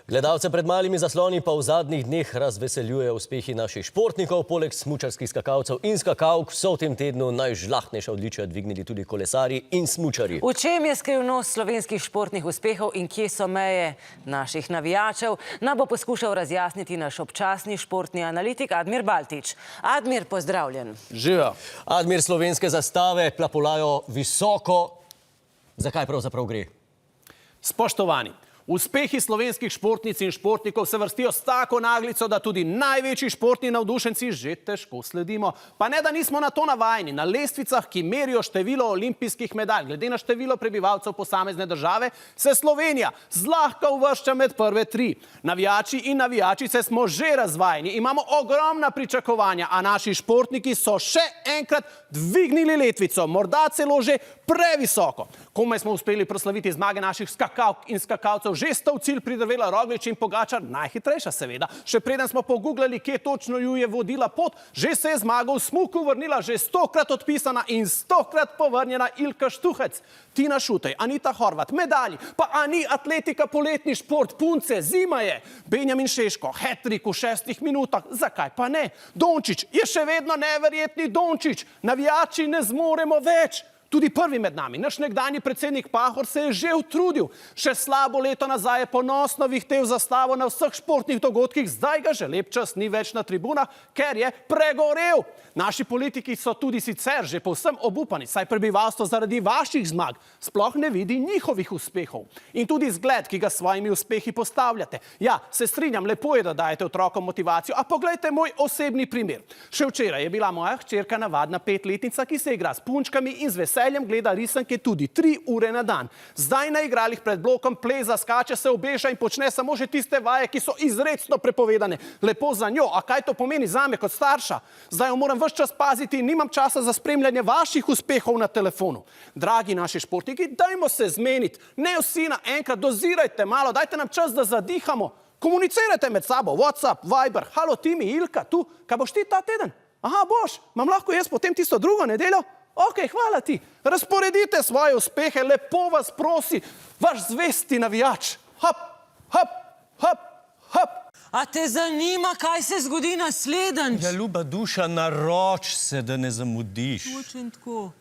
Gledalce pred malimi zasloni pa v zadnjih dneh razveseljujejo uspehi naših športnikov. Poleg smučarskih skakalcev in skakalk so v tem tednu najžlahtnejša odličja dvignili tudi kolesarji in smučarji. V čem je skrivnost slovenskih športnih uspehov in kje so meje naših navijačev, nam bo poskušal razjasniti naš občasni športni analitik Admir Baltić. Admir, pozdravljen. Živijo. Admir, slovenske zastave plapolajo visoko. Zakaj pravzaprav gre? Spoštovani, uspehi slovenskih športnic in športnikov se vrstijo s tako naglico, da tudi največji športni navdušenci že težko sledimo. Pa ne, da nismo na to navajeni. Na lestvicah, ki merijo število olimpijskih medalj, glede na število prebivalcev posamezne države, se Slovenija zlahka uvršča med prve 3. Navijači in navijačice smo že razvajeni, imamo ogromna pričakovanja, a naši športniki so še enkrat dvignili letvico, morda celo že previsoko. Komaj smo uspeli proslaviti zmage naših skakalk in skakalcev, že sta v cilj pridrvela Roglič in Pogačar, najhitrejša seveda. Še preden smo pogooglali, kje točno ju je vodila pot, že se je zmaga v smuku vrnila, že 100-krat odpisana in 100-krat povrnjena Ilka Štuhec. Tina Šutej, Anita Horvat, medalji, pa ani atletika, poletni šport, punce, zima je. Benjamin Šeško, hat-trick v 6 minutah, zakaj pa ne? Dončić je še vedno neverjetni Dončić, navijači ne zmoremo več. Tudi prvi med nami, naš nekdanji predsednik Pahor, se je že utrudil. Še slabo leto nazaj je ponosno vihtel zastavo na vseh športnih dogodkih, zdaj ga že lep čas ni več na tribunah, ker je pregorel. Naši politiki so tudi sicer že povsem obupani, saj prebivalstvo zaradi vaših zmag sploh ne vidi njihovih uspehov. In tudi zgled, ki ga s svojimi uspehi postavljate. Ja, se strinjam, lepo je, da dajete otrokom motivacijo, a poglejte moj osebni primer. Še včeraj je bila moja hčerka navadna 5-letnica, ki se igra s punčkami in z veseljem gleda risanke tudi 3 ure na dan. Zdaj na igralih pred blokom pleza, skače, se obeša in počne samo že tiste vaje, ki so izrecno prepovedane. Lepo za njo, a kaj to pomeni zame kot starša? Zdaj jo moram ves čas paziti in nimam časa za spremljanje vaših uspehov na telefonu. Dragi naši športniki, dajmo se zmeniti. Ne vsi naenkrat, dozirajte malo, dajte nam čas, da zadihamo. Komunicirajte med sabo, WhatsApp, Viber, halo Timi, Ilka, tu, kaj boš ti ta teden? Aha, boš, imam lahko jaz potem tisto drugo nedeljo? Ok, hvala ti. Razporedite svoje uspehe, lepo vas prosi, vaš zvesti navijač. Hop, hop, hop, hop. A te zanima, kaj se zgodi naslednjič? Ja, ljuba duša, naroč se, da ne zamudiš. Točno tako.